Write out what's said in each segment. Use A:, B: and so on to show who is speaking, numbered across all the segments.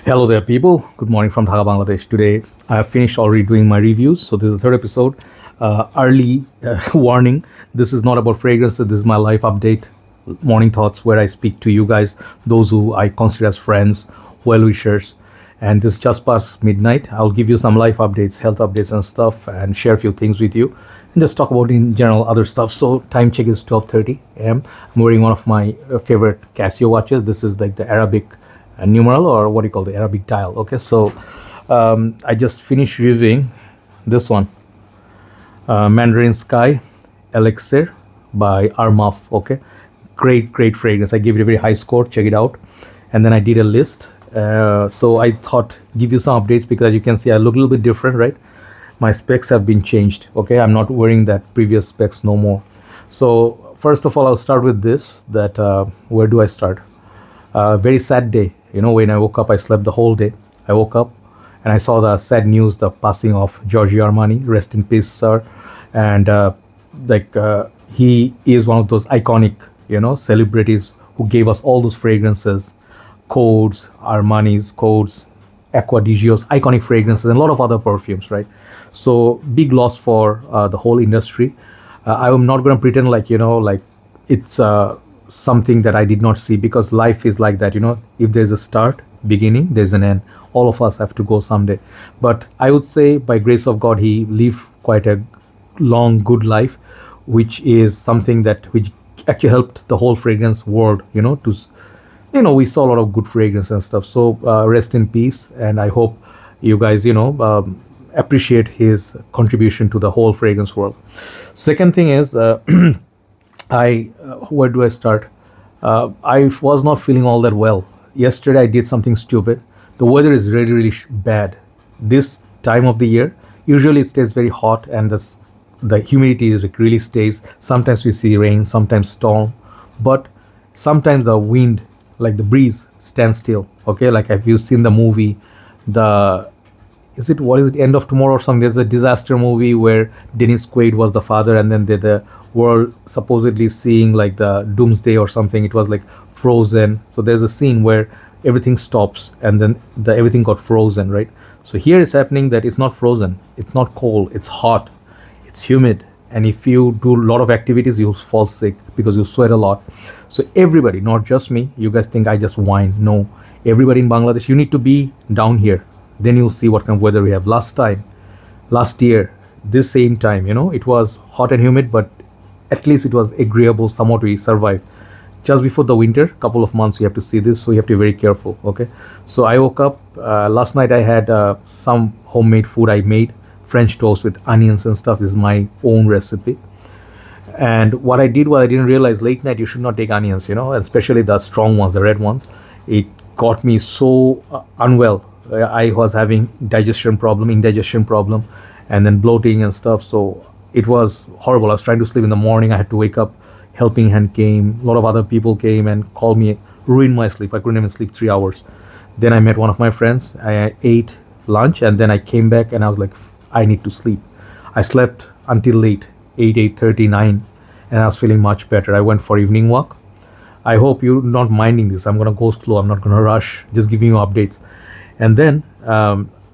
A: Hello there, people. Good morning from Dhaka, Bangladesh. Today, I have finished already doing my reviews. So, this is the third episode. Early warning, this is not about fragrances. This is my life update, morning thoughts, where I speak to you guys, those who I consider as friends, well wishers. And this just past midnight. I'll give you some life updates, health updates, and stuff, and share a few things with you, and just talk about in general other stuff. So, time check is 12:30 a.m. I'm wearing one of my favorite Casio watches. This is like the Arabic numeral, or what do you call the Arabic dial. Okay, so I just finished reviewing this one, Mandarin Sky Elixir by Armaf. Okay, great fragrance. I gave it a very high score. Check it out. And then I did a list. So I thought give you some updates, because as you can see I look a little bit different, right? My specs have been changed. Okay, I'm not wearing that previous specs no more. So first of all, I'll start with this. That where do I start? Very sad day. When I woke up, I slept the whole day. I woke up and I saw the sad news, the passing of Giorgio Armani. Rest in peace, sir. And he is one of those iconic, celebrities who gave us all those fragrances, Codes, Armani's, Codes, Acqua di Gio's, iconic fragrances, and a lot of other perfumes, right? So big loss for the whole industry. I am not going to pretend like it's something that I did not see, because life is like that. If there's a start, beginning, there's an end. All of us have to go someday. But I would say, by grace of God, he lived quite a long, good life, which is something which actually helped the whole fragrance world. We saw a lot of good fragrance and stuff. So rest in peace, and I hope you guys, appreciate his contribution to the whole fragrance world. Second thing is, where do I start? I was not feeling all that well. Yesterday I did something stupid. The weather is really, really bad. This time of the year, usually it stays very hot, and the humidity really stays. Sometimes we see rain, sometimes storm, but sometimes the wind, like the breeze, stands still. Okay, like have you seen the movie, what is it, End of Tomorrow or something? There's a disaster movie where Dennis Quaid was the father, and then the world supposedly seeing like the doomsday or something. It was like frozen. So there's a scene where everything stops, and then everything got frozen, right? So here it's happening that it's not frozen, it's not cold, it's hot, it's humid, and if you do a lot of activities, you'll fall sick because you sweat a lot. So everybody, not just me, you guys think I just whine. No, everybody in Bangladesh, you need to be down here. Then you'll see what kind of weather we have. Last year, this same time, it was hot and humid, but at least it was agreeable. Somewhat we survived. Just before the winter, couple of months, you have to see this, so you have to be very careful. Okay, so I woke up last night. I had some homemade food I made, French toast with onions and stuff. This is my own recipe. And what I did was, I didn't realize late night you should not take onions, especially the strong ones, the red ones. It got me so unwell. I was having indigestion problem, and then bloating and stuff. So it was horrible. I was trying to sleep in the morning. I had to wake up. Helping Hand came. A lot of other people came and called me, ruined my sleep. I couldn't even sleep 3 hours. Then I met one of my friends. I ate lunch, and then I came back, and I was like, I need to sleep. I slept until late, 8:30, 9, and I was feeling much better. I went for evening walk. I hope you're not minding this. I'm going to go slow. I'm not going to rush. Just giving you updates. And then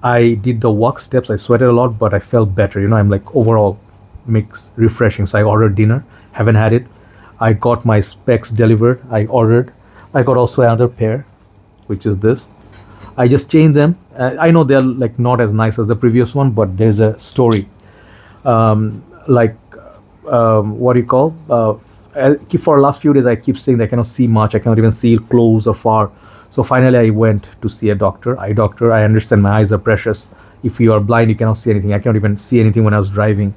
A: I did the walk steps. I sweated a lot, but I felt better. I'm like overall refreshing. So I ordered dinner. Haven't had it. I got my specs delivered. I got also another pair, which is this. I just changed them. I know they're like not as nice as the previous one, but there's a story. What do you call? For the last few days, I keep saying that I cannot see much. I cannot even see close or far. So finally, I went to see a doctor, eye doctor. I understand my eyes are precious. If you are blind, you cannot see anything. I cannot even see anything when I was driving.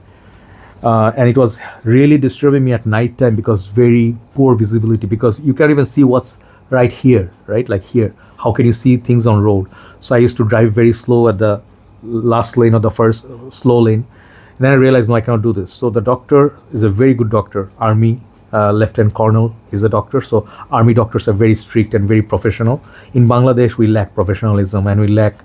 A: And it was really disturbing me at night time, because very poor visibility, because you can't even see what's right here, right? Like here. How can you see things on road? So I used to drive very slow at the last lane or the first slow lane. And then I realized, no, I cannot do this. So the doctor is a very good doctor, Army Lieutenant Colonel is a doctor. So army doctors are very strict and very professional. In Bangladesh, we lack professionalism and we lack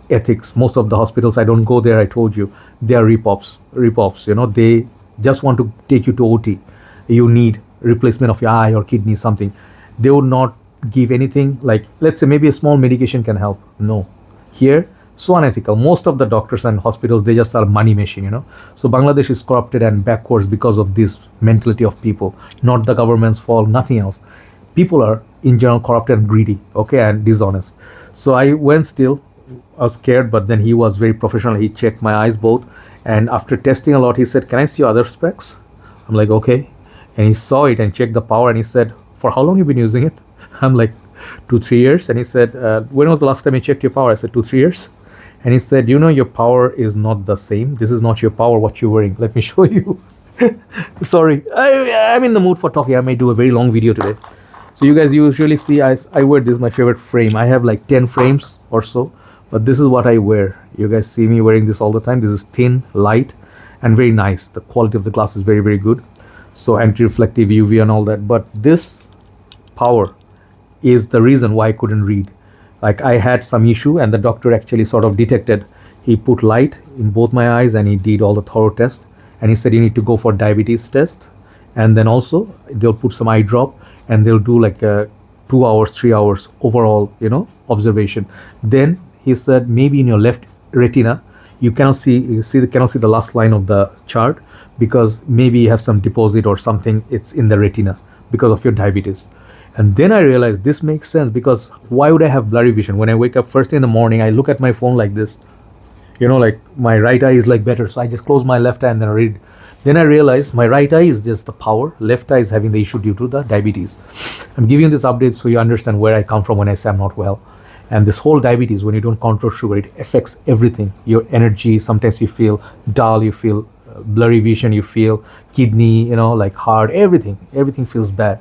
A: ethics. Most of the hospitals, I don't go there, I told you, they are rip-offs. They just want to take you to OT. You need replacement of your eye or kidney, something. They would not give anything. Like, let's say maybe a small medication can help. No, here so unethical. Most of the doctors and hospitals, they just are money machine. So Bangladesh is corrupted and backwards because of this mentality of people. Not the government's fault, nothing else. People are in general corrupted and greedy, okay, and dishonest. So I went still. I was scared, but then he was very professional. He checked my eyes both, and after testing a lot, he said, "Can I see your other specs?" I'm like, "Okay." And he saw it and checked the power, and he said, "For how long have you been using it?" I'm like, 2 3 years. And he said, "When was the last time you checked your power?" I said, 2 3 years. And he said, "Your power is not the same. This is not your power, what you're wearing. Let me show you." Sorry, I'm in the mood for talking. I may do a very long video today. So you guys usually see I wear this, my favorite frame. I have like 10 frames or so, but this is what I wear. You guys see me wearing this all the time. This is thin, light, and very nice. The quality of the glass is very, very good. So anti-reflective UV and all that. But this power is the reason why I couldn't read. Like, I had some issue, and the doctor actually sort of detected. He put light in both my eyes, and he did all the thorough test. And he said, "You need to go for diabetes test, and then also they'll put some eye drop, and they'll do like a 2 hours, 3 hours overall, observation." Then he said, maybe in your left retina, you cannot see the last line of the chart, because maybe you have some deposit or something. It's in the retina because of your diabetes. And then I realized this makes sense, because why would I have blurry vision? When I wake up first thing in the morning, I look at my phone like this, like my right eye is like better. So I just close my left eye and then I read. Then I realized my right eye is just the power. Left eye is having the issue due to the diabetes. I'm giving you this update so you understand where I come from when I say I'm not well. And this whole diabetes, when you don't control sugar, it affects everything. Your energy, sometimes you feel dull, you feel blurry vision, you feel kidney, like heart, everything feels bad.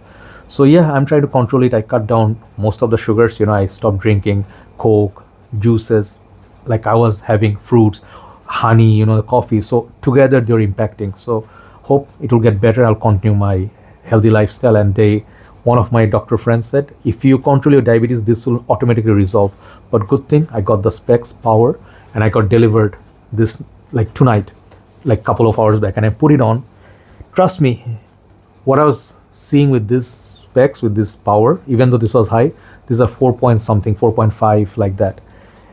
A: So yeah, I'm trying to control it. I cut down most of the sugars. I stopped drinking Coke, juices, like I was having fruits, honey, the coffee. So together they're impacting. So hope it will get better. I'll continue my healthy lifestyle. And one of my doctor friends said, if you control your diabetes, this will automatically resolve. But good thing I got the specs power, and I got delivered this like tonight, like couple of hours back, and I put it on. Trust me, what I was seeing with this specs, with this power, even though this was high, these are 4 point something, 4.5, like that.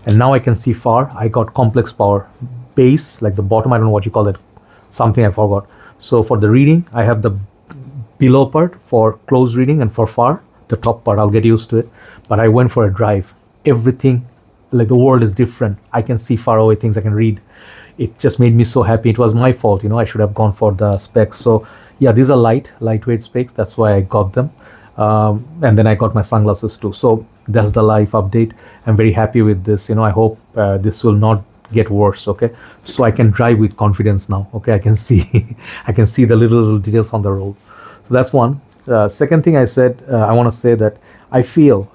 A: And now I can see far. I got complex power base, like the bottom, I don't know what you call it, something I forgot. So for the reading, I have the below part for close reading, and for far, the top part. I'll get used to it. But I went for a drive. Everything, like the world is different. I can see far away things, I can read. It just made me so happy. It was my fault, I should have gone for the specs. So yeah, these are lightweight specs. That's why I got them. And then I got my sunglasses too. So that's the life update. I'm very happy with this. I hope this will not get worse. Okay, so I can drive with confidence now. Okay, I can see I can see the little details on the road. So that's one. Second thing I said, I want to say that I feel,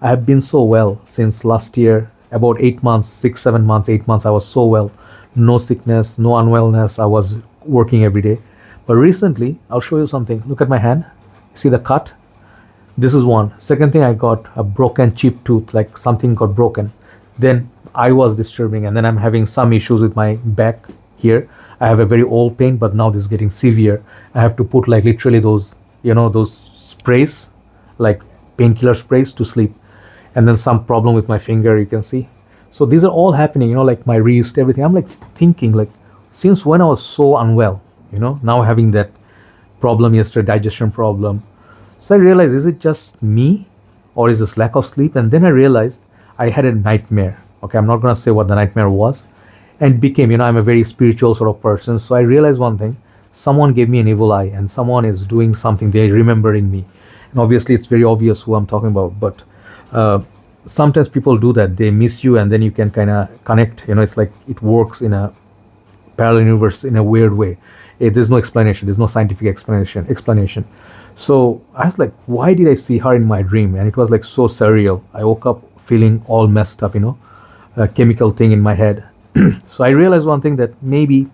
A: I have been so well since last year, about 8 months, 6 7 months, 8 months. I was so well, no sickness, no unwellness. I was working every day. But recently, I'll show you something. Look at my hand. See the cut? This is one. Second thing, I got a broken chip tooth, like something got broken. Then I was disturbing, and then I'm having some issues with my back here. I have a very old pain, but now this is getting severe. I have to put like literally those, those sprays, like painkiller sprays to sleep. And then some problem with my finger, you can see. So these are all happening, like my wrist, everything. I'm like thinking, like, since when I was so unwell, now having that problem yesterday, digestion problem. So I realized, is it just me, or is this lack of sleep? And then I realized I had a nightmare. Okay, I'm not going to say what the nightmare was. And became, I'm a very spiritual sort of person. So I realized one thing. Someone gave me an evil eye, and someone is doing something. They're remembering me. And obviously, it's very obvious who I'm talking about. But sometimes people do that. They miss you, and then you can kind of connect. It's like it works in a parallel universe in a weird way. There's no explanation. There's no scientific explanation. So I was like, why did I see her in my dream? And it was like so surreal. I woke up feeling all messed up, a chemical thing in my head. So I realized one thing, that maybe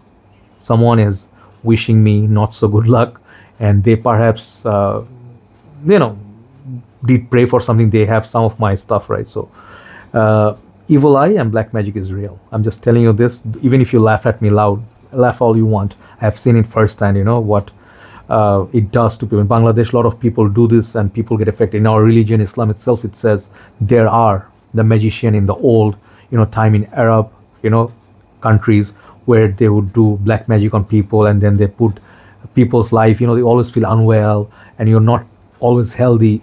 A: someone is wishing me not so good luck, and they perhaps, did pray for something. They have some of my stuff, right? So evil eye and black magic is real. I'm just telling you this. Even if you laugh at me loud, laugh all you want. I have seen it firsthand, what it does to people. In Bangladesh, a lot of people do this and people get affected. In our religion, Islam itself, it says there are the magician in the old, time in Arab, countries where they would do black magic on people and then they put people's life, they always feel unwell and you're not always healthy.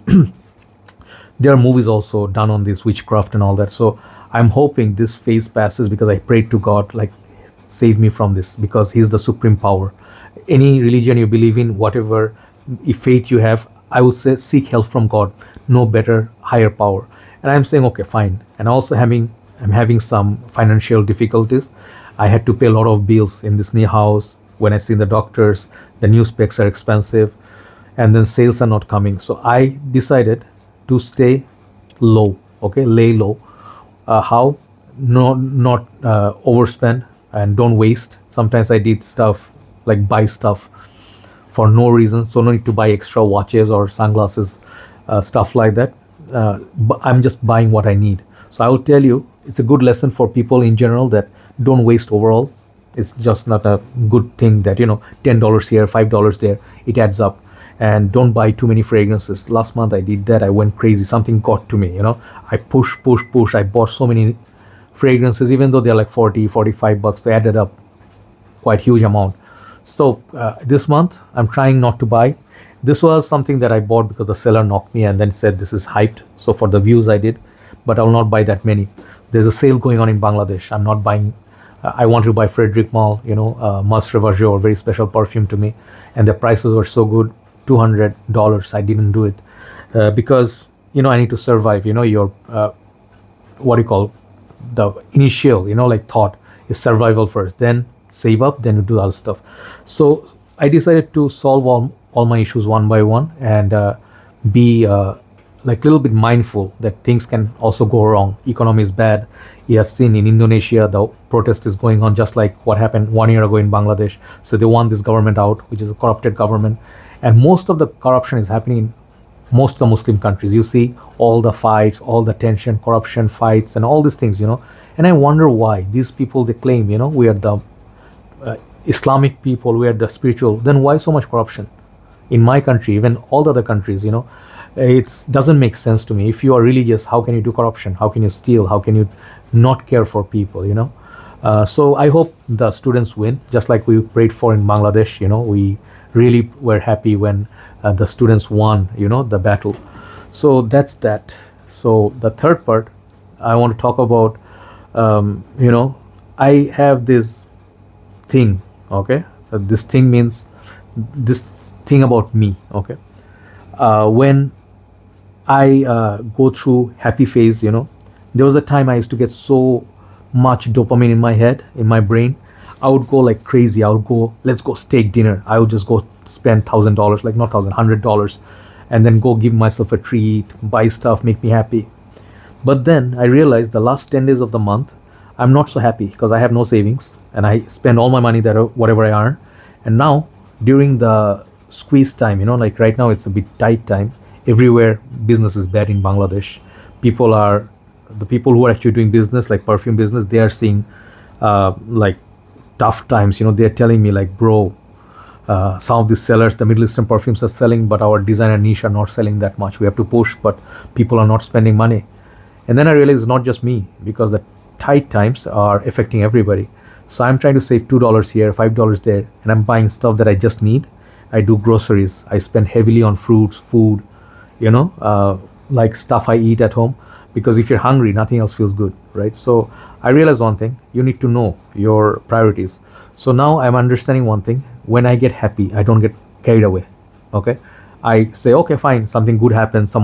A: There are movies also done on this witchcraft and all that. So I'm hoping this phase passes because I prayed to God, like, save me from this because He's the supreme power. Any religion you believe in, whatever faith you have, I would say seek help from God. No better, higher power. And I'm saying, okay, fine. And also I'm having some financial difficulties. I had to pay a lot of bills in this new house. When I see the doctors, the new specs are expensive, and then sales are not coming. So I decided to stay low, okay, lay low. How? No, not overspend and don't waste. Sometimes I did stuff like buy stuff for no reason, so no need to buy extra watches or sunglasses, stuff like that. But I'm just buying what I need. So I will tell you, it's a good lesson for people in general that don't waste overall. It's just not a good thing that $10 here, $5 there, it adds up. And don't buy too many fragrances. Last month I did that. I went crazy. Something got to me. I push. I bought so many fragrances, even though they're like 40, $45. They added up quite huge amount. So this month I'm trying not to buy. This was something that I bought because the seller knocked me and then said this is hyped. So for the views I did, but I will not buy that many. There's a sale going on in Bangladesh. I'm not buying. I want to buy Frederic Malle, Must Revageur, very special perfume to me, and the prices were so good, $200. I didn't do it because I need to survive. Your what do you call the initial like thought is survival first, then save up, then you do other stuff. So I decided to solve all my issues one by one and be like a little bit mindful that things can also go wrong. Economy is bad. You have seen in Indonesia the protest is going on just like what happened 1 year ago in Bangladesh. So they want this government out, which is a corrupted government, and most of the corruption is happening in most of the Muslim countries. You see all the fights, all the tension, corruption, fights, and all these things. And I wonder why these people, they claim we are the Islamic people, we are the spiritual. Then why so much corruption in my country, even all the other countries? It doesn't make sense to me. If you are religious, how can you do corruption? How can you steal? How can you not care for people? So I hope the students win, just like we prayed for in Bangladesh. We really were happy when the students won, the battle. So that's that. So the third part, I want to talk about, I have this thing, okay? This thing means this thing about me, okay? When I go through happy phase, there was a time I used to get so much dopamine in my head, in my brain. I would go like crazy. I would go, let's go steak dinner. I would just go spend $1,000, like not $100, and then go give myself a treat, buy stuff, make me happy. But then I realized the last 10 days of the month, I'm not so happy because I have no savings and I spend all my money that whatever I earn. And now during the squeeze time, like right now it's a bit tight time. Everywhere business is bad in Bangladesh. The people who are actually doing business, like perfume business, they are seeing like tough times. They're telling me like, bro, some of these sellers, the Middle Eastern perfumes are selling, but our designer niche are not selling that much. We have to push, but people are not spending money. And then I realized it's not just me, because the tight times are affecting everybody. So I'm trying to save $2 here, $5 there, and I'm buying stuff that I just need. I do groceries. I spend heavily on fruits, food, like stuff I eat at home, because if you're hungry, nothing else feels good, right? So I realized one thing: you need to know your priorities. So now I'm understanding one thing: when I get happy, I don't get carried away. Okay, I say, okay, fine, something good happens.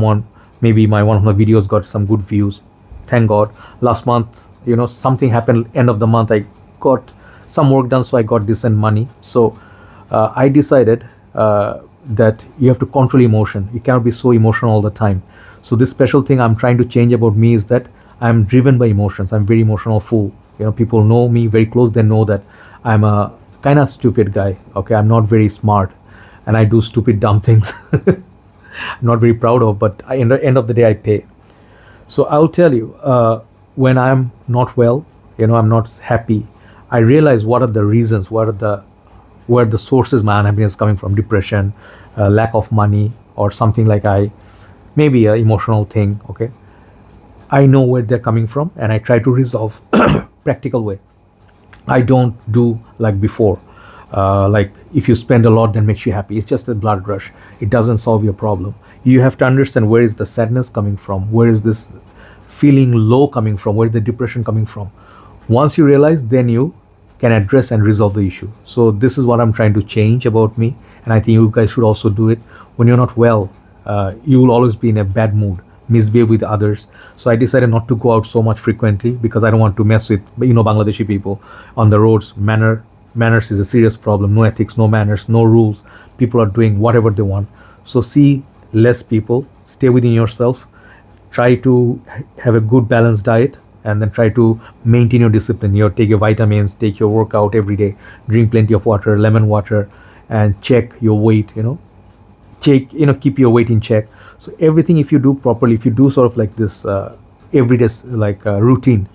A: Maybe one of my videos got some good views. Thank God. Last month, something happened. End of the month, I got some work done, so I got decent money. So I decided that you have to control emotion. You cannot be so emotional all the time. So this special thing I'm trying to change about me is that I'm driven by emotions. I'm very emotional fool. People know me very close. They know that I'm a kind of stupid guy. Okay, I'm not very smart, and I do stupid dumb things. I'm not very proud of, but in the end of the day, I pay. So I'll tell you, when I'm not well, I'm not happy, I realize what are the reasons, what are the where the source is my unhappiness coming from, depression, lack of money, or something like I maybe a emotional thing. Okay, I know where they're coming from, and I try to resolve practical way. I don't do like before. Like if you spend a lot, then makes you happy. It's just a blood rush. It doesn't solve your problem. You have to understand where is the sadness coming from, where is this feeling low coming from, where is the depression coming from. Once you realize, then you can address and resolve the issue. So this is what I'm trying to change about me, and I think you guys should also do it. When you're not well, you will always be in a bad mood, misbehave with others. So I decided not to go out so much frequently because I don't want to mess with Bangladeshi people on the roads. Manners is a serious problem. No ethics, no manners, no rules. People are doing whatever they want. So see less people, stay within yourself, try to have a good balanced diet, and then try to maintain your discipline. Take your vitamins, take your workout every day, drink plenty of water, lemon water, and check your weight. Check, keep your weight in check. So everything, if you do properly, if you do sort of like this everyday routine,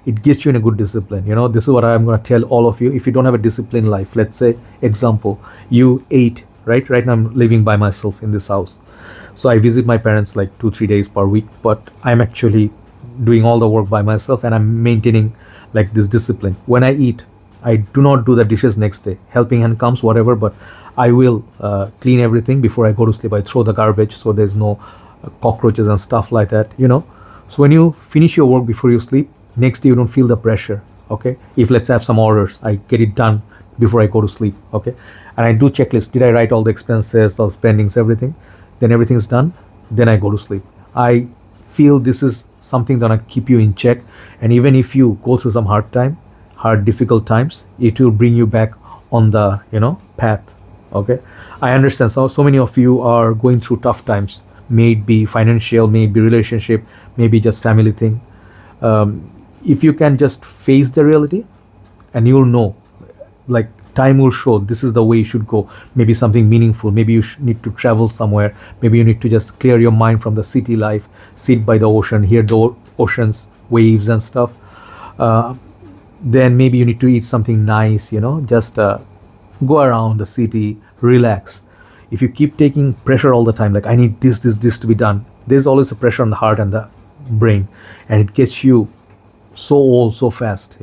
A: it gets you in a good discipline. This is what I'm going to tell all of you. If you don't have a disciplined life, let's say example, you ate right now. I'm living by myself in this house, so I visit my parents like 2-3 days per week, but I'm actually doing all the work by myself, and I'm maintaining like this discipline. When I eat, I do not do the dishes next day. Helping hand comes, whatever, but I will clean everything before I go to sleep. I throw the garbage so there's no cockroaches and stuff like that. So when you finish your work before you sleep, next day you don't feel the pressure. Okay, if let's have some orders, I get it done before I go to sleep. Okay, and I do checklist. Did I write all the expenses, all spendings, everything? Then everything is done. Then I go to sleep. I feel this is something that will keep you in check, and even if you go through some difficult times, it will bring you back on the path. Okay, I understand. So many of you are going through tough times. May it be financial, may it be relationship, maybe just family thing. If you can just face the reality, and you'll know, like time will show this is the way you should go. Maybe something meaningful. Maybe you need to travel somewhere. Maybe you need to just clear your mind from the city life, sit by the ocean, hear the ocean's waves and stuff. Then maybe you need to eat something nice. Just go around the city, relax. If you keep taking pressure all the time, like I need this to be done, there's always a pressure on the heart and the brain, and it gets you so old so fast.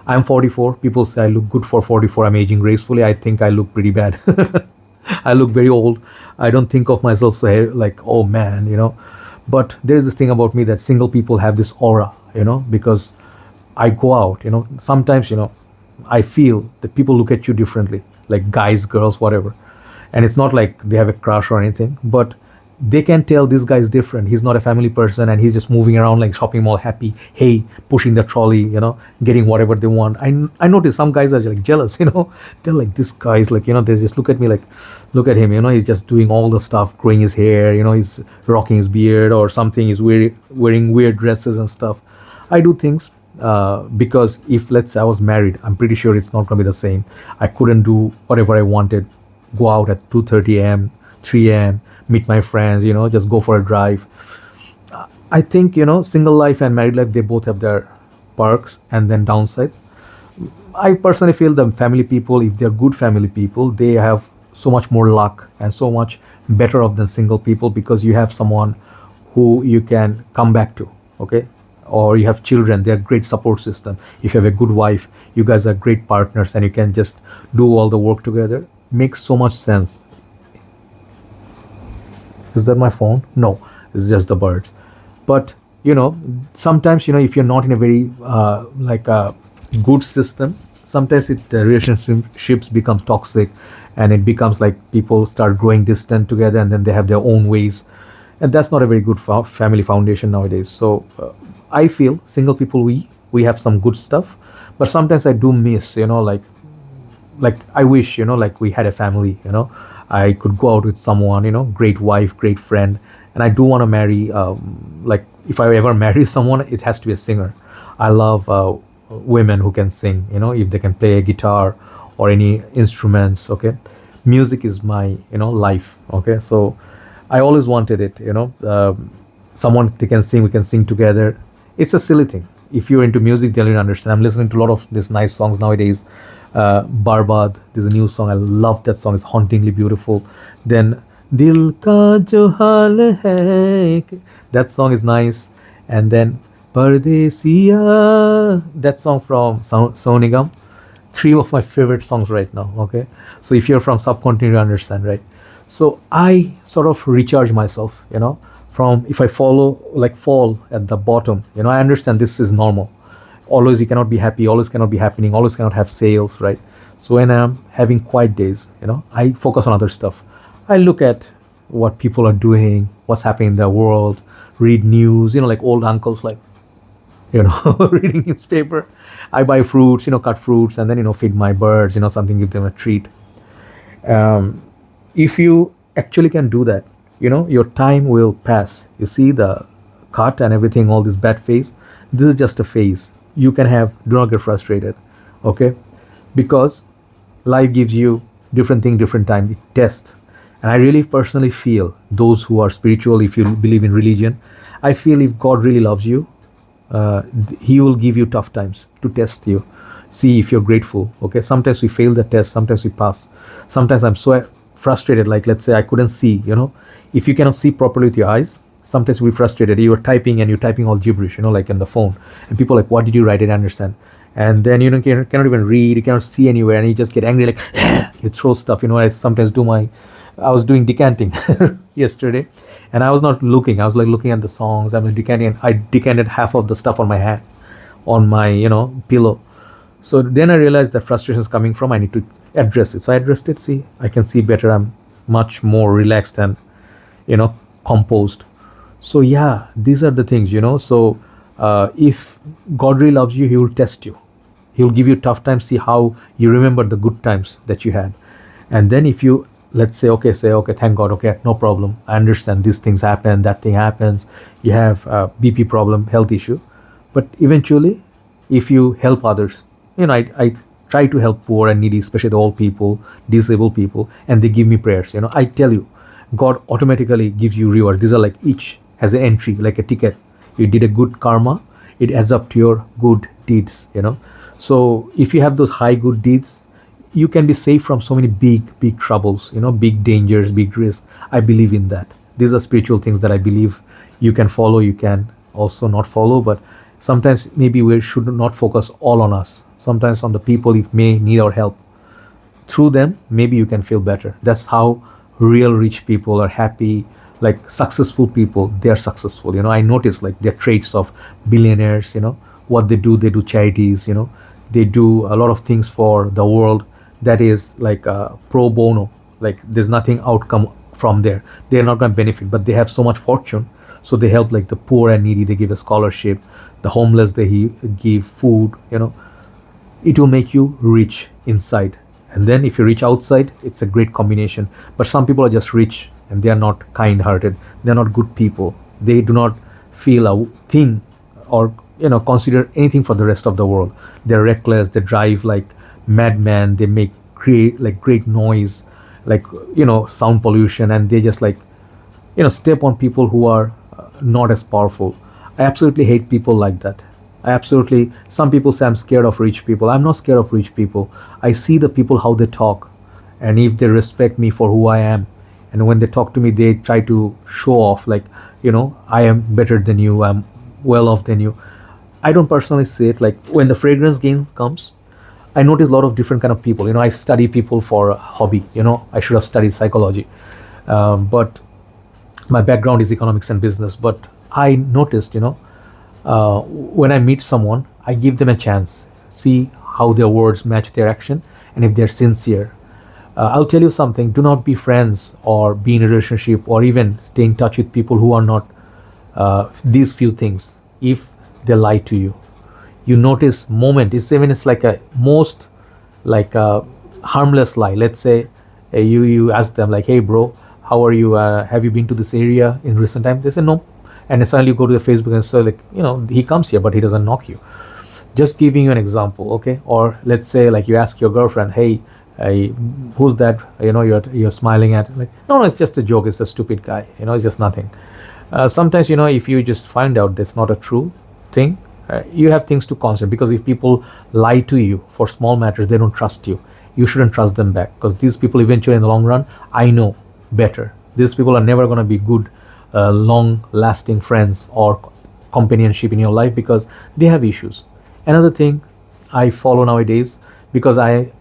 A: I'm 44. People say I look good for 44. I'm aging gracefully. I think I look pretty bad. I look very old. I don't think of myself so like, oh man. But there's this thing about me that single people have this aura, because I go out. Sometimes I feel that people look at you differently, like guys, girls, whatever. And it's not like they have a crush or anything, but they can tell this guy is different. He's not a family person, and he's just moving around like shopping mall happy, hey, pushing the trolley, getting whatever they want. I notice some guys are like jealous. They're like, this guy's like, they just look at me like, look at him, he's just doing all the stuff, growing his hair, he's rocking his beard or something, he's wearing weird dresses and stuff. I do things because if let's say I was married, I'm pretty sure it's not going to be the same. I couldn't do whatever I wanted, go out at 2:30 a.m., 3 a.m., meet my friends, just go for a drive. I think, single life and married life, they both have their perks and then downsides. I personally feel the family people, if they're good family people, they have so much more luck and so much better off than single people, because you have someone who you can come back to. Okay, or you have children, they're great support system. If you have a good wife, you guys are great partners, and you can just do all the work together. Makes so much sense. Is that my phone? No, it's just the birds. But sometimes if you're not in a very like a good system, sometimes the relationships becomes toxic, and it becomes like people start growing distant together, and then they have their own ways, and that's not a very good family foundation nowadays. So I feel single people, we have some good stuff, but sometimes I do miss like I wish like we had a family. I could go out with someone, great wife, great friend. And I do want to marry, like if I ever marry someone, it has to be a singer. I love women who can sing, if they can play a guitar or any instruments. Okay, music is my life. Okay, so I always wanted it. Someone they can sing, we can sing together. It's a silly thing. If you're into music, then you'll understand. I'm listening to a lot of these nice songs nowadays. Barbad, there's a new song. I love that song. It's hauntingly beautiful. Then Dil Ka Jo Hal Hai, that song is nice. And then Pardesiya, that song from Sonu Nigam. Three of my favorite songs right now. Okay, so if you're from subcontinent, you understand, right? So I sort of recharge myself, from if I follow like fall at the bottom, I understand this is normal. Always you cannot be happy, always cannot be happening, always cannot have sales, right? So when I'm having quiet days, I focus on other stuff. I look at what people are doing, what's happening in the world, read news, like old uncles, like reading newspaper. I buy fruits, cut fruits, and then feed my birds, something, give them a treat. If you actually can do that, your time will pass. You see the cut and everything, all this bad phase, this is just a phase. You can have, do not get frustrated, okay? Because life gives you different thing, different time, it tests. And I really personally feel those who are spiritual, if you believe in religion, I feel if God really loves you, he will give you tough times to test you, see if you're grateful. Okay, sometimes we fail the test, sometimes we pass. Sometimes I'm so frustrated, like let's say I couldn't see, if you cannot see properly with your eyes, sometimes we're frustrated. You're typing and you're typing all gibberish, like in the phone, and people are like, what did you write? I didn't understand. And then cannot even read, you cannot see anywhere, and you just get angry, like you throw stuff. I sometimes I was doing decanting yesterday, and I was not looking. I was like looking at the songs. I was decanting, and I decanted half of the stuff on my hand, on my pillow. So then I realized that frustration is coming from, I need to address it. So I addressed it. See, I can see better. I'm much more relaxed and composed. So yeah, these are the things. So if God really loves you, He will test you. He'll give you tough times. See how you remember the good times that you had, and then if you let's say okay, thank God, okay, no problem, I understand these things happen, that thing happens, you have a BP problem, health issue, but eventually if you help others, I try to help poor and needy, especially the old people, disabled people, and they give me prayers. I tell you, God automatically gives you reward. These are like each has an entry, like a ticket. You did a good karma, it adds up to your good deeds. So if you have those high good deeds, you can be safe from so many big troubles, big dangers, big risks. I believe in that. These are spiritual things that I believe you can follow, you can also not follow, but sometimes maybe we should not focus all on us. Sometimes on the people who may need our help. Through them, maybe you can feel better. That's how real rich people are happy. Like successful people, they are successful. I notice like their traits of billionaires, what they do charities, they do a lot of things for the world that is like pro bono, like there's nothing outcome from there, they're not going to benefit, but they have so much fortune, so they help like the poor and needy, they give a scholarship, the homeless, they give food. It will make you rich inside, and then if you reach outside, it's a great combination. But some people are just rich and they are not kind hearted, they're not good people, they do not feel a thing or consider anything for the rest of the world. They're reckless, they drive like madman, they create like great noise, like sound pollution, and they just like step on people who are not as powerful. I absolutely hate people like that. Some people say I'm scared of rich people. I'm not scared of rich people. I see the people how they talk, and if they respect me for who I am, and when they talk to me, they try to show off like I am better than you, I'm well off than you. I don't personally see it. Like when the fragrance game comes, I notice a lot of different kind of people. I study people for a hobby. I should have studied psychology, but my background is economics and business. But I noticed, when I meet someone, I give them a chance, see how their words match their action, and if they're sincere. I'll tell you something: do not be friends or be in a relationship or even stay in touch with people who are not these few things. If they lie to you, you notice moment, it's like a most like a harmless lie. Let's say you ask them like, hey bro, how are you, have you been to this area in recent time? They say no, and then suddenly you go to the Facebook and say like, he comes here but he doesn't knock you. Just giving you an example, okay? Or let's say like you ask your girlfriend, hey, who's that you're smiling at? Like, no, it's just a joke, it's a stupid guy, it's just nothing. Sometimes if you just find out that's not a true thing, You have things to consider, because if people lie to you for small matters, they don't trust you. You shouldn't trust them back, because these people eventually in the long run, I know better, these people are never going to be good long lasting friends or companionship in your life, because they have issues. Another thing I follow nowadays, because I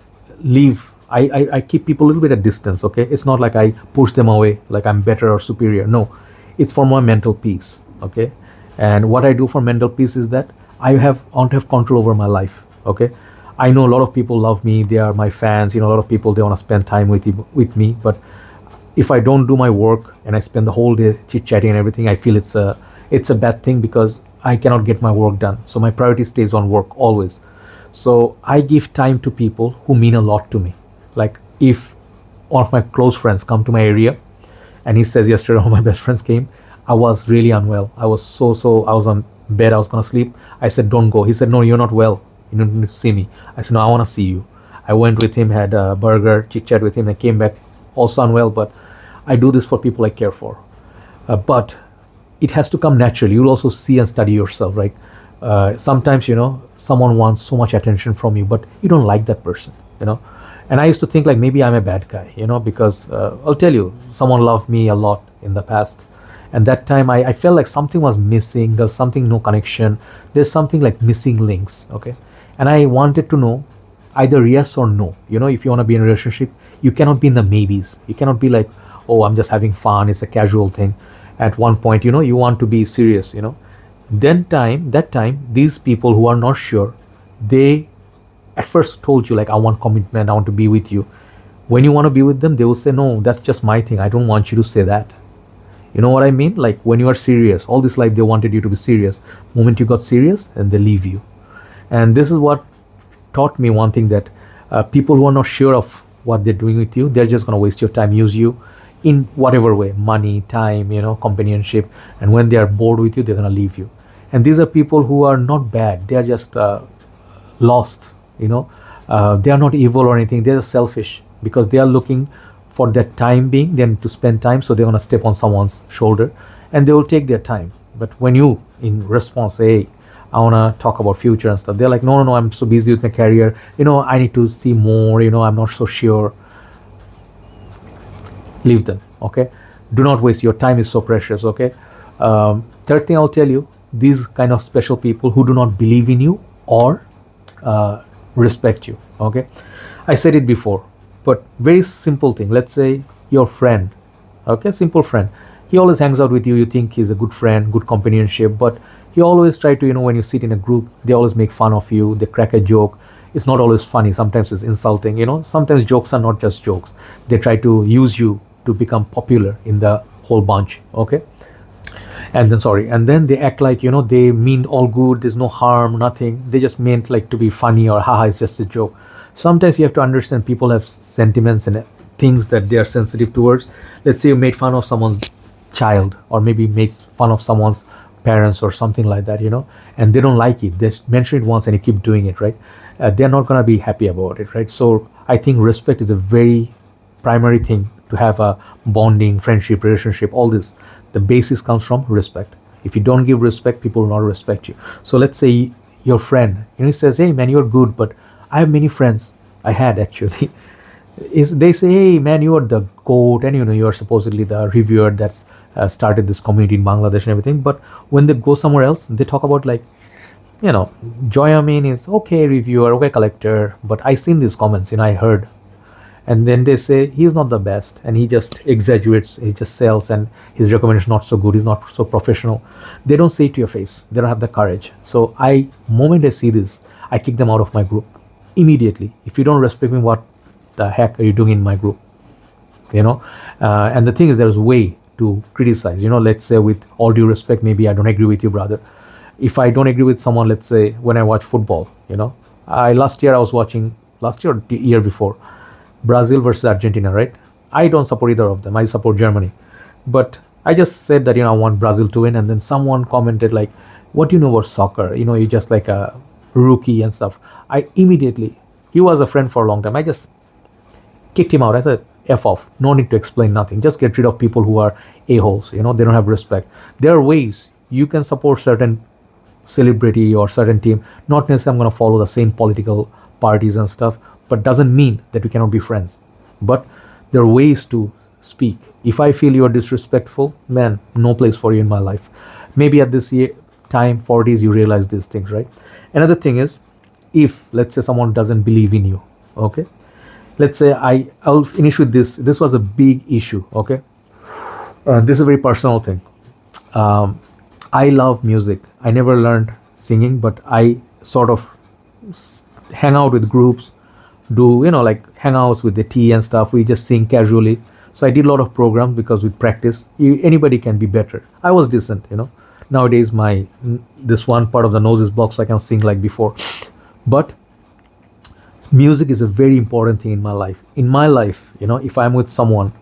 A: leave I keep people a little bit at distance. Okay, it's not like I push them away like I'm better or superior. No, it's for my mental peace. Okay, and what I do for mental peace is that I want to have control over my life. Okay, I know a lot of people love me, they are my fans, a lot of people, they want to spend time with me, but if I don't do my work and I spend the whole day chit chatting and everything, I feel it's a bad thing, because I cannot get my work done. So my priority stays on work always. So I give time to people who mean a lot to me. Like if one of my close friends come to my area, and he says yesterday one of my best friends came, I was really unwell. I was I was on bed, I was gonna sleep. I said, don't go. He said, no, you're not well. You don't need to see me. I said, no, I wanna see you. I went with him, had a burger, chit chat with him, and came back also unwell, but I do this for people I care for. But it has to come naturally. You'll also see and study yourself, right? Sometimes, someone wants so much attention from you, but you don't like that person. And I used to think like maybe I'm a bad guy, because I'll tell you, someone loved me a lot in the past. And that time I felt like something was missing. There's something, no connection. There's something like missing links, okay? And I wanted to know either yes or no. If you want to be in a relationship, you cannot be in the maybes. You cannot be like, oh, I'm just having fun, it's a casual thing. At one point, you want to be serious. That time, these people who are not sure, they at first told you like, I want commitment, I want to be with you. When you want to be with them, they will say, no, that's just my thing, I don't want you to say that. You know what I mean? Like when you are serious, all this life they wanted you to be serious. Moment you got serious, and they leave you. And this is what taught me one thing, that people who are not sure of what they're doing with you, they're just going to waste your time, use you in whatever way, money, time, companionship. And when they are bored with you, they're going to leave you. And these are people who are not bad, they are just lost. They are not evil or anything, they're just selfish, because they are looking for that time being, they need to spend time, so they're going to step on someone's shoulder, and they will take their time. But when you in response say, hey, I want to talk about future and stuff, they're like, no, I'm so busy with my career, I need to see more, I'm not so sure. Leave them. Okay, do not waste your time, is so precious. Okay, third thing I'll tell you, these kind of special people who do not believe in you or respect you. Okay, I said it before, but very simple thing, let's say your friend, okay, simple friend, he always hangs out with you, you think he's a good friend, good companionship, but he always try to, when you sit in a group, they always make fun of you, they crack a joke. It's not always funny, sometimes it's insulting. Sometimes jokes are not just jokes, they try to use you to become popular in the whole bunch. Okay, and then they act like, they mean all good, there's no harm, nothing, they just meant like to be funny, or haha, it's just a joke. Sometimes you have to understand people have sentiments and things that they are sensitive towards. Let's say you made fun of someone's child, or maybe made fun of someone's parents or something like that, and they don't like it, they mention it once and you keep doing it, right? They're not going to be happy about it, right? So I think respect is a very primary thing to have a bonding, friendship, relationship, all this. The basis comes from respect. If you don't give respect, people will not respect you. So let's say your friend, he says, hey man, you're good, but I have many friends. I had actually. They say, hey man, you are the GOAT, and you are supposedly the reviewer that's started this community in Bangladesh and everything. But when they go somewhere else, they talk about like, Joy Amin is okay reviewer, okay collector, but I seen these comments, I heard. And then they say he's not the best, and he just exaggerates, he just sells, and his recommendation not so good, he's not so professional. They don't say it to your face, they don't have the courage. So moment I see this, I kick them out of my group immediately. If you don't respect me, what the heck are you doing in my group? And the thing is, there's a way to criticize. Let's say, with all due respect, maybe I don't agree with you, brother. If I don't agree with someone, let's say when I watch football, last year or the year before, Brazil versus Argentina, right? I don't support either of them, I support Germany. But I just said that, I want Brazil to win, and then someone commented like, what do you know about soccer? You're just like a rookie and stuff. He was a friend for a long time, I just kicked him out. I said, F off, no need to explain nothing, just get rid of people who are a-holes, they don't have respect. There are ways you can support certain celebrity or certain team, not necessarily I'm going to follow the same political parties and stuff, but doesn't mean that we cannot be friends. But there are ways to speak. If I feel you're disrespectful, man, no place for you in my life. Maybe at this time 40s you realize these things, right? Another thing is, if let's say someone doesn't believe in you, okay, let's say I'll finish with this was a big issue, okay. This is a very personal thing. um, I love music. I never learned singing, but I sort of hang out with groups, do like hangouts with the tea and stuff. We just sing casually. So I did a lot of programs because with practice, anybody can be better. I was decent. Nowadays, my this one part of the nose is blocked, so I can sing like before. But music is a very important thing in my life. In my life, if I'm with someone,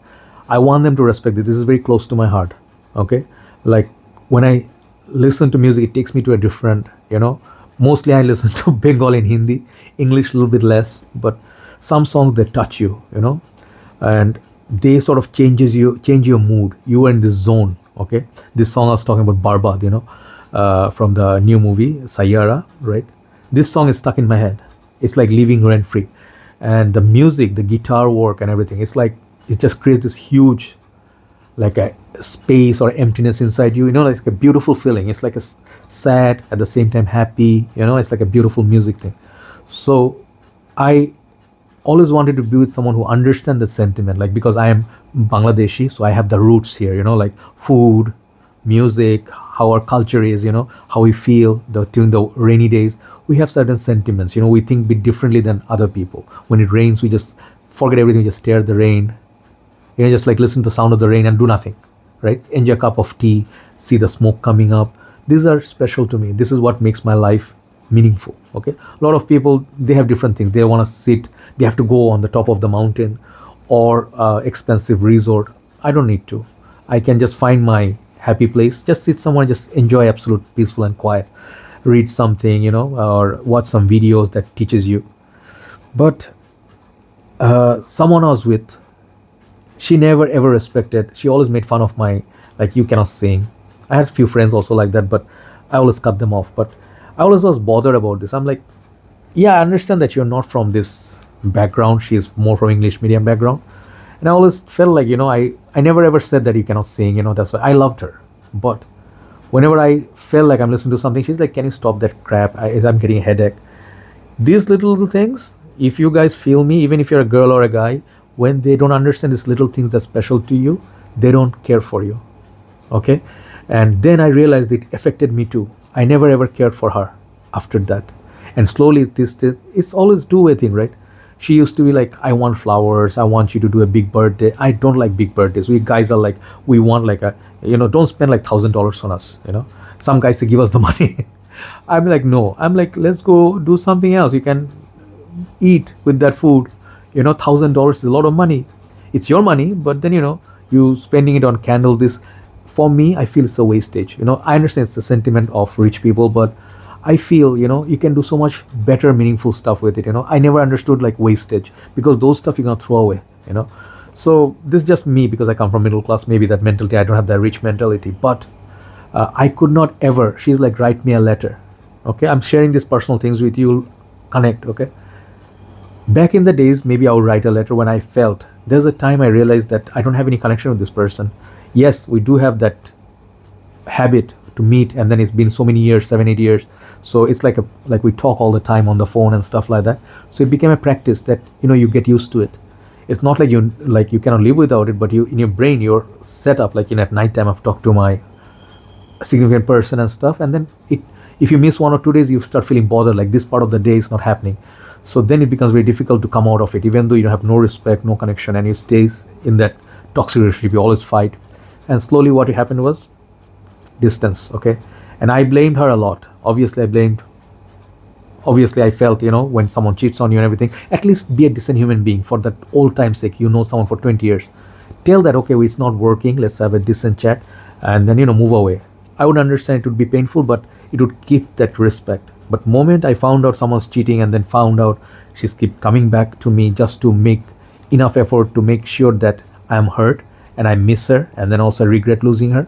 A: I want them to respect it. This is very close to my heart. Okay, like when I listen to music, it takes me to a different. Mostly I listen to Bengali and Hindi, English a little bit less, but some songs they touch you, and they sort of change your mood. You are in this zone. Okay, this song I was talking about Barbad, from the new movie Sayara, right? This song is stuck in my head. It's like living rent free, and the music, the guitar work, and everything. It's like it just creates this huge, like a space or emptiness inside you. Like a beautiful feeling. It's like a sad at the same time happy. It's like a beautiful music thing. So I always wanted to be with someone who understands the sentiment, like because I am Bangladeshi, so I have the roots here, like food, music, how our culture is, how we feel during the rainy days. We have certain sentiments, we think a bit differently than other people. When it rains, we just forget everything, we just stare at the rain, just like listen to the sound of the rain and do nothing, right? Enjoy a cup of tea, see the smoke coming up. These are special to me. This is what makes my life meaningful. Okay, a lot of people, they have different things. They want to sit, they have to go on the top of the mountain or expensive resort. I don't need to. I can just find my happy place, just sit somewhere, just enjoy absolute peaceful and quiet, read something, or watch some videos that teaches you. But someone I was with, she never ever respected. She always made fun of my, like, you cannot sing. I had a few friends also like that, but I always cut them off. But I always was bothered about this. I'm like, yeah, I understand that you're not from this background. She is more from English medium background. And I always felt like, I never ever said that you cannot sing, that's why I loved her. But whenever I felt like I'm listening to something, she's like, can you stop that crap? I'm getting a headache. These little things, if you guys feel me, even if you're a girl or a guy, when they don't understand these little things that's special to you, they don't care for you. Okay? And then I realized it affected me too. I never ever cared for her after that. And slowly it's always two-way thing, right? She used to be like, I want flowers, I want you to do a big birthday. I don't like big birthdays. We guys are like, we want like don't spend like $1,000 on us. Some guys say give us the money. I'm like, no. I'm like, let's go do something else. You can eat with that food. $1,000 is a lot of money. It's your money, but then you spending it on candle. This, for me, I feel it's a wastage. I understand it's the sentiment of rich people, but I feel you can do so much better, meaningful stuff with it. I never understood like wastage, because those stuff you're gonna throw away. So this is just me, because I come from middle class. Maybe that mentality, I don't have that rich mentality, but I could not ever. She's like, write me a letter. Okay, I'm sharing these personal things with you. Connect. Okay. Back in the days, maybe I would write a letter when I felt. There's a time I realized that I don't have any connection with this person. Yes, we do have that habit to meet, and then it's been so many years, 7-8 years. So it's like we talk all the time on the phone and stuff like that. So it became a practice that you get used to it. It's not like you cannot live without it, but you, in your brain, you're set up like at night time I've talked to my significant person and stuff, and then if you miss 1 or 2 days, you start feeling bothered, like this part of the day is not happening. So then it becomes very difficult to come out of it, even though you have no respect, no connection, and you stay in that toxic relationship. You always fight, and slowly what happened was distance. Okay, and I blamed her a lot. Obviously I felt, when someone cheats on you and everything, at least be a decent human being for that old time's sake. Someone for 20 years, tell that, okay, it's not working, let's have a decent chat, and then move away. I would understand it would be painful, but it would keep that respect. But moment I found out someone's cheating, and then found out she's keep coming back to me just to make enough effort to make sure that I'm hurt and I miss her, and then also regret losing her,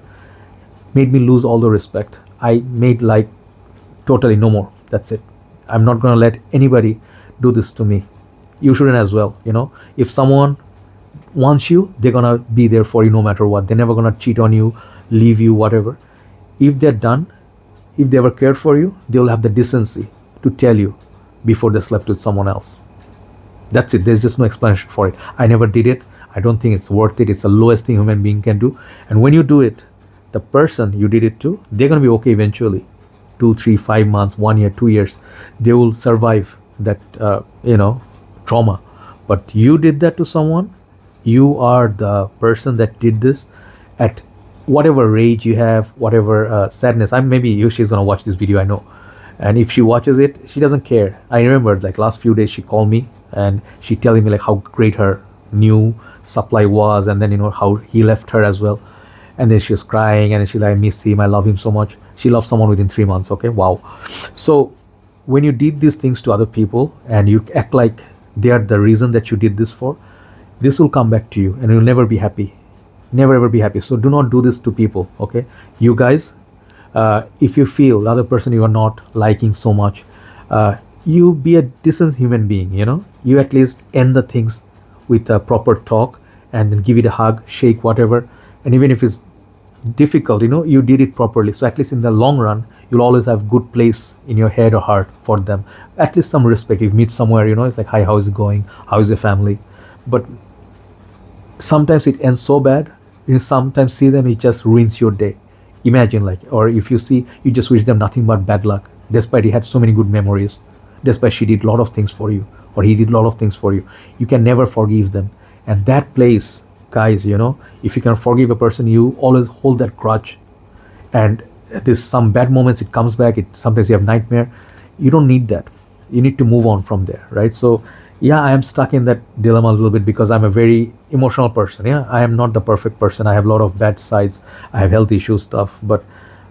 A: made me lose all the respect. I made like Totally, no more. That's it. I'm not going to let anybody do this to me. You shouldn't as well. If someone wants you, they're going to be there for you no matter what. They're never going to cheat on you, leave you, whatever. If they're done, if they ever cared for you, they'll have the decency to tell you before they slept with someone else. That's it. There's just no explanation for it. I never did it. I don't think it's worth it. It's the lowest thing human being can do. And when you do it, the person you did it to, they're going to be okay eventually. 2, 3, 5 months, 1 year, 2 years, they will survive that trauma. But you did that to someone. You are the person that did this at whatever rage you have, whatever sadness. Maybe she's gonna watch this video, I know, and if she watches it, she doesn't care. I remember like last few days she called me and she telling me like how great her new supply was, and then how he left her as well. And then she was crying and she's like, I miss him, I love him so much. She loves someone within 3 months. Okay, wow. So when you did these things to other people and you act like they are the reason that you did this for, this will come back to you and you'll never be happy. Never ever be happy. So do not do this to people. Okay, you guys, if you feel the other person you are not liking so much, you be a decent human being. You at least end the things with a proper talk and then give it a hug, shake, whatever. And even if it's difficult, you did it properly. So at least in the long run, you'll always have good place in your head or heart for them. At least some respect. If you meet somewhere, it's like, hi, how is it going? How is your family? But sometimes it ends so bad. You sometimes see them, it just ruins your day. Imagine or if you see, you just wish them nothing but bad luck, despite he had so many good memories, despite she did a lot of things for you, or he did a lot of things for you. You can never forgive them. And that place, guys, if you can forgive a person, you always hold that grudge. And there's some bad moments, it comes back, sometimes you have nightmare. You don't need that. You need to move on from there, right? So yeah, I am stuck in that dilemma a little bit because I'm a very emotional person. Yeah, I am not the perfect person. I have a lot of bad sides. I have health issues, stuff. But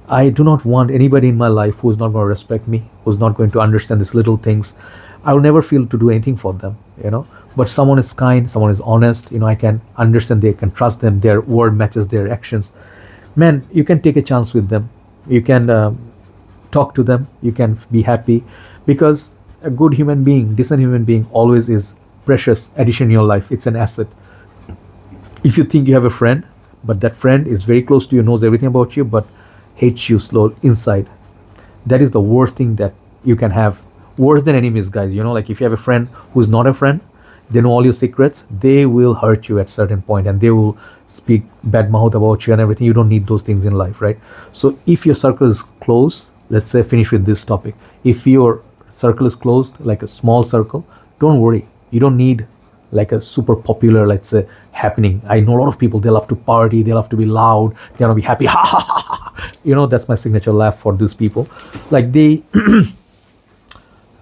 A: I do not want anybody in my life who's not going to respect me, who's not going to understand these little things. I will never feel to do anything for them, But someone is kind, someone is honest, I can understand, they can trust them, their word matches their actions. Man, you can take a chance with them. You can talk to them. You can be happy, because a good human being, decent human being always is precious addition in your life. It's an asset. If you think you have a friend, but that friend is very close to you, knows everything about you, but hates you slow inside, that is the worst thing that you can have. Worse than enemies, guys. Like if you have a friend who's not a friend, they know all your secrets, they will hurt you at certain point and they will speak bad mouth about you and everything. You don't need those things in life, right? So if your circle is closed, let's say finish with this topic. If your circle is closed, like a small circle, don't worry. You don't need like a super popular, let's say, happening. I know a lot of people, they love to party, they love to be loud, they want to be happy. Ha ha ha ha. That's my signature laugh for these people. Like they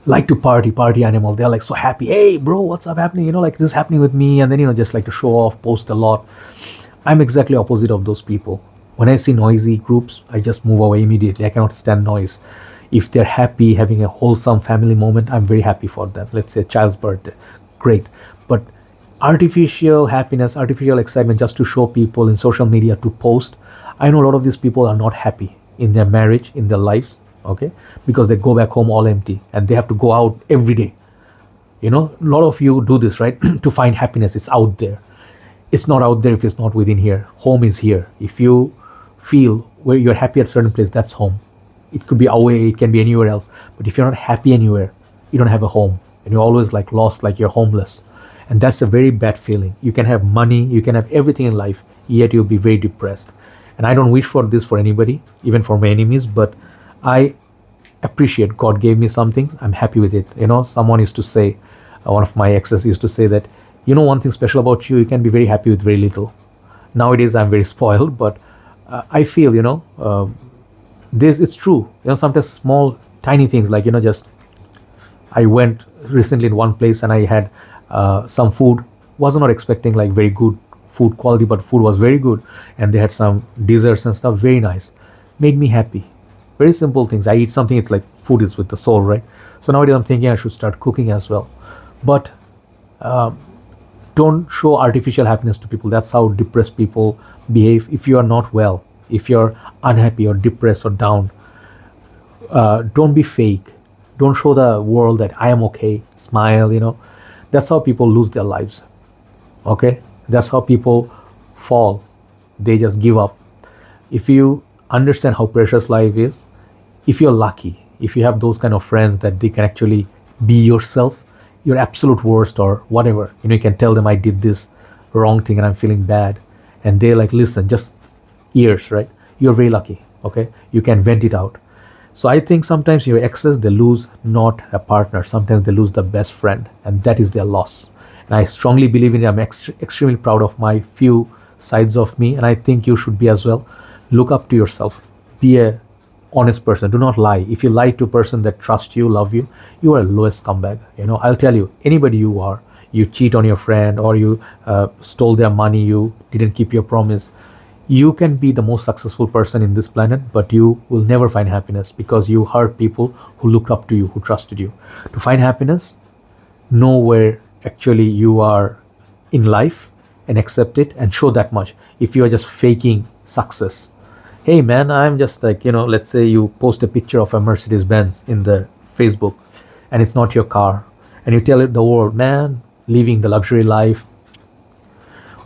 A: like to party animal. They're like so happy. Hey bro, what's up happening? Like this is happening with me. And then, just like to show off, post a lot. I'm exactly opposite of those people. When I see noisy groups, I just move away immediately. I cannot stand noise. If they're happy, having a wholesome family moment, I'm very happy for them. Let's say a child's birthday, great. But artificial happiness, artificial excitement just to show people in social media, to post. I know a lot of these people are not happy in their marriage, in their lives, okay? Because they go back home all empty and they have to go out every day. A lot of you do this, right? To find happiness, it's out there. It's not out there if it's not within here. Home is here. If you feel where you're happy at a certain place, that's home. It could be away, it can be anywhere else. But if you're not happy anywhere, you don't have a home. And you're always like lost, like you're homeless. And that's a very bad feeling. You can have money, you can have everything in life, yet you'll be very depressed. And I don't wish for this for anybody, even for my enemies, but I appreciate God gave me something. I'm happy with it. Someone used to say, one of my exes used to say that, one thing special about you, you can be very happy with very little. Nowadays, I'm very spoiled, but I feel, this it's true. Sometimes small, tiny things like, just I went recently in one place and I had some food. Was not expecting like very good food quality, but food was very good. And they had some desserts and stuff, very nice. Made me happy. Very simple things. I eat something, it's like food is with the soul, right? So nowadays I'm thinking I should start cooking as well. But don't show artificial happiness to people. That's how depressed people behave. If you are not well, if you're unhappy or depressed or down, Don't be fake. Don't show the world that I am okay. Smile. That's how people lose their lives. Okay, that's how people fall. They just give up. If you understand how precious life is, if you're lucky, if you have those kind of friends that they can actually be yourself, your absolute worst or whatever, you can tell them I did this wrong thing and I'm feeling bad, and they're like, listen, just ears, right? You're very lucky. Okay, you can vent it out. So I think sometimes your exes, they lose not a partner, sometimes they lose the best friend, and that is their loss. And I strongly believe in it. I'm extremely proud of my few sides of me, and I think you should be as well. Look up to yourself. Be a honest person. Do not lie. If you lie to a person that trusts you, love you, you are lowest scumbag. I'll tell you, anybody you are, you cheat on your friend or you stole their money, you didn't keep your promise, you can be the most successful person in this planet, but you will never find happiness because you hurt people who looked up to you, who trusted you. To find happiness, know where actually you are in life and accept it and show that much. If you are just faking success, hey man, I'm just like, let's say you post a picture of a Mercedes Benz in the Facebook and it's not your car, and you tell it the world, man, living the luxury life,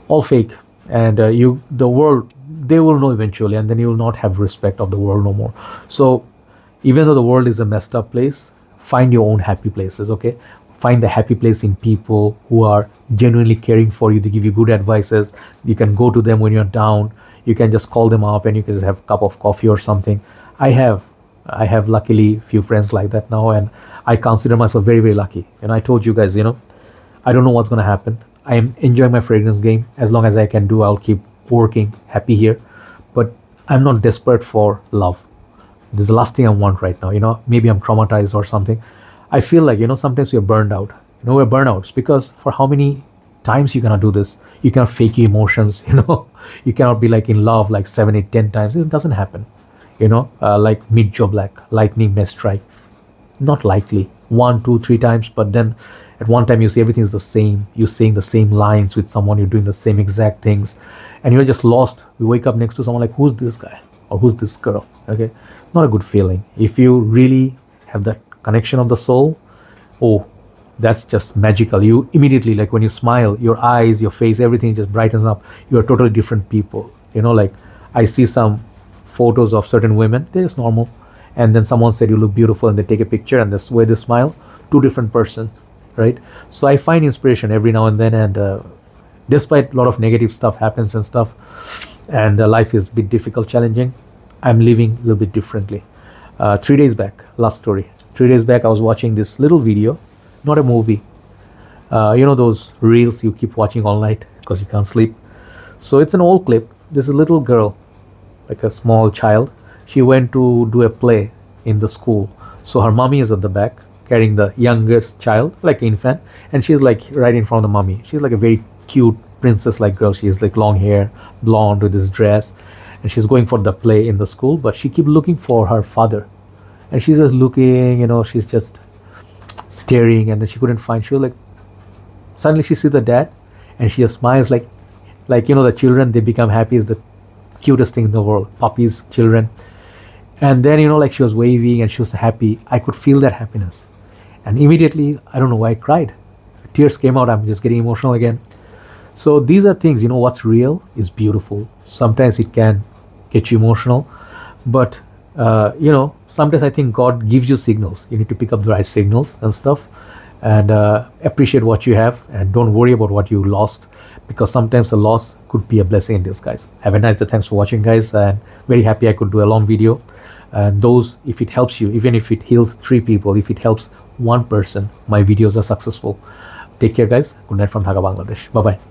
A: all fake. And the world, they will know eventually, and then you will not have respect of the world no more. So even though the world is a messed up place, find your own happy places. Okay, find the happy place in people who are genuinely caring for you. They give you good advices. You can go to them when you're down. You can just call them up and you can just have a cup of coffee or something. I have luckily few friends like that now, and I consider myself very, very lucky. I told you guys, I don't know what's going to happen. I am enjoying my fragrance game. As long as I can do, I'll keep working, happy here. But I'm not desperate for love. This is the last thing I want right now. Maybe I'm traumatized or something. I feel like, sometimes you're burned out. We're burnouts because for how many times you cannot do this? You cannot fake your emotions, You cannot be like in love like 7, 8, 10 times. It doesn't happen. Like Meet Joe Black, lightning may strike. Not likely. 1, 2, 3 times, but then at one time you see everything is the same. You're saying the same lines with someone, you're doing the same exact things, and you're just lost. You wake up next to someone like, who's this guy or who's this girl? Okay, it's not a good feeling. If you really have that connection of the soul, oh, that's just magical. You immediately, like when you smile, your eyes, your face, everything just brightens up. You are totally different people. Like I see some photos of certain women, they're just normal, and then someone said you look beautiful, and they take a picture, and this way they smile, two different persons, right? So I find inspiration every now and then, and despite a lot of negative stuff happens and stuff, and life is a bit difficult, challenging, I'm living a little bit differently. 3 days back, last story, 3 days back I was watching this little video, not a movie, those reels you keep watching all night because you can't sleep. So it's an old clip. This is a little girl, like a small child. She went to do a play in the school, so her mommy is at the back carrying the youngest child, like infant, and she's like right in front of the mommy. She's like a very cute princess like girl. She has like long hair, blonde, with this dress, and she's going for the play in the school, but she keep looking for her father, and she's just looking, she's just staring, and then she couldn't find. She was like, suddenly she sees the dad, and she just smiles like the children, they become happy, is the cutest thing in the world, puppies, children. And then like she was waving and she was happy. I could feel that happiness, and immediately, I don't know why I cried. Tears came out. I'm just getting emotional again. So these are things, what's real is beautiful. Sometimes it can get you emotional, but sometimes I think God gives you signals. You need to pick up the right signals and stuff, and appreciate what you have, and don't worry about what you lost, because sometimes the loss could be a blessing in disguise. Have a nice day. Thanks for watching, guys, and very happy I could do a long video. And those, if it helps you, even if it heals 3 people, if it helps 1 person, my videos are successful. Take care, guys. Good night from Dhaka, Bangladesh. Bye bye.